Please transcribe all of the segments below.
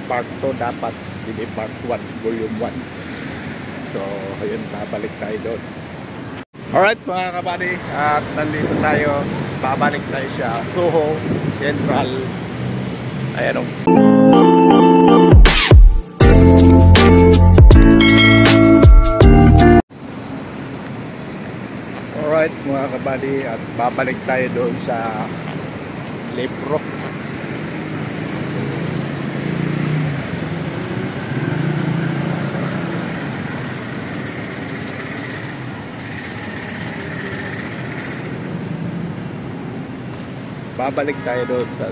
part 2 dapat, hindi part 1, volume 1. So, ayun, babalik tayo doon. Alright mga kabady, at nandito tayo, babalik tayo sa Soho Central. Ayan o. Alright mga kabady, at babalik tayo doon sa Libro. Babalik tayo doon sa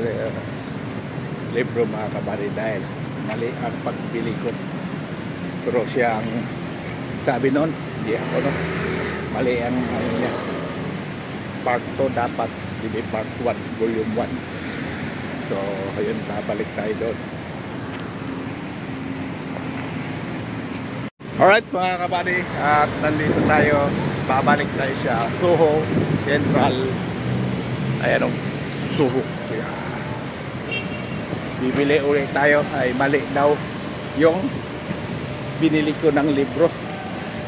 Libro mga kabady dahil mali ang pagbili ko. Pero siya ang sabi noon, hindi ako no. Mali ang ano niya. Part 2 dapat, hindi part 1, volume 1. So, ayun, babalik tayo doon. Alright mga kabady, at nandito tayo, babalik tayo sa Soho Central. Ayan o, Soho. Bibili ulit tayo, ay mali daw yung binili ko ng libro.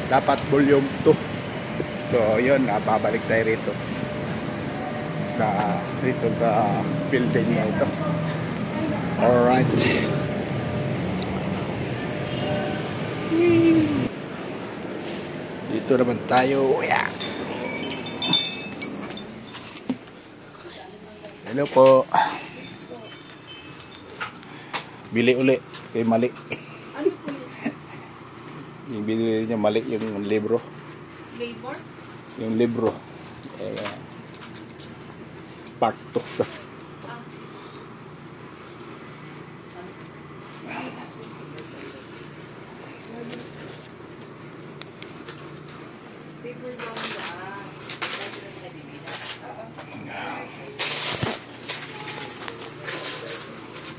Dapat volume 2. So yun, babalik tayo rito sa building na ito. Alright, dito naman tayo. Yeah. Hello po. Bili uli kay mali. Yung binili niya mali yung libro. Labor? Yung libro. Part 2. Paper bound ba?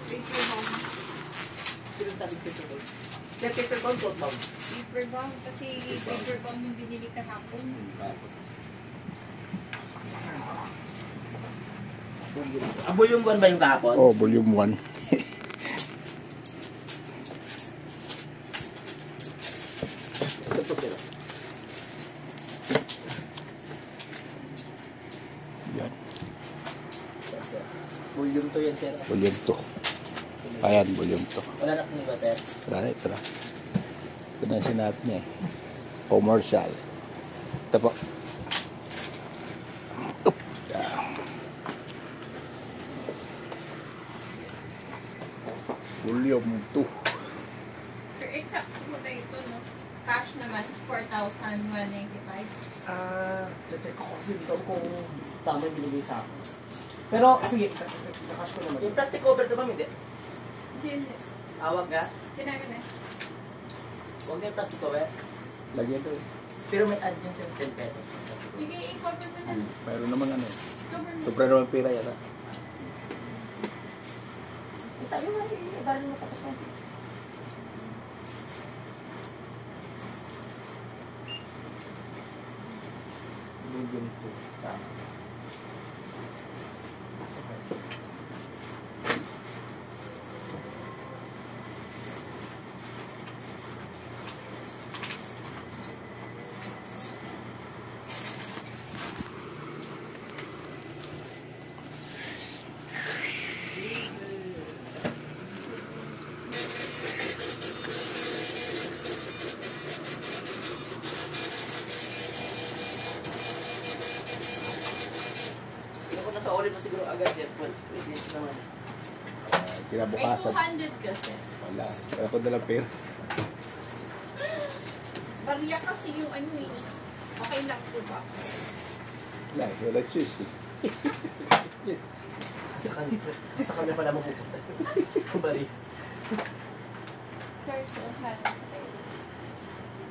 Paper bound. Sino sabi paper bound? Kaya paper bound, gold bound. Paper bound kasi paper bound yung binili kahapon. Volume 1 ba yung kahapon? Oh, volume 1. Ito sila. Yan. Volume 2 yan, sir. Volume 2. Ayan, volume 2. Wala na kung iba, sir. Wala na, ito na. Ito na sinabi niya eh. Commercial. Ito po. Volume 2. Sir, exact mo na ito, no? Cash naman, 4,195. Check ko kasi dito kung tama yung binigay sa akin. Pero, sige, nakash ko naman. Yung plastic cover ito ba, hindi? Hindi. Awag ka? Tinaga na. Huwag na yung plastic cover. Lagyan ito. Pero may add yun sa 10 pesos. Sige, i-cover mo na. Mayroon naman ano eh. Cover mo. Sobra naman pira yata. Sabi mo, i-value mo tapos mo. Volume 2. Tama. Sa ulit mo siguro agad yan. Pwede naman. May Kinabukasan. 200 kasi. Wala. Wala ko dalang pera. Barya kasi yung ano eh. Okay lang po ba? Wala. Wala choice eh. Sa kanya pala mo pupunta. Kumari. Sir, 200.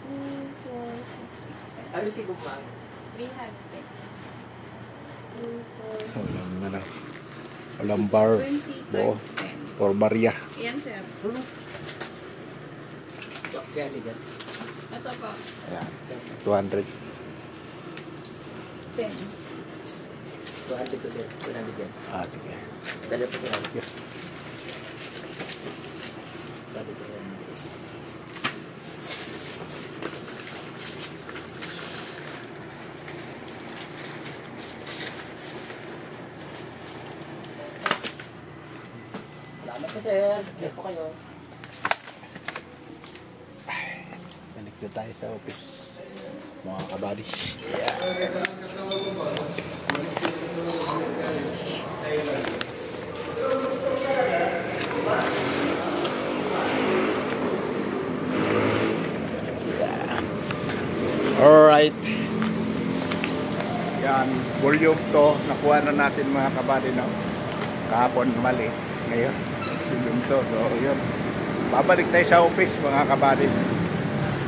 2, 4, 6, 8, 7. Ano si Bukman? 300. Walang bar. 20 Bo. times 10. Or barya. Yan, sir. Kaya sige. Ito po. Ayan. 200. 10. 200 to sir. 200 yan. Sige. Dala po sir. sir. Check po kayo. Balik na tayo sa office. Mga kabady. Yeah. Alright. Yan, volume to. Nakuha na natin mga kabady, no? Kahapon mali. Ngayon, volume to. So, yun. Babalik tayo sa office mga kabady.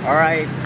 Alright.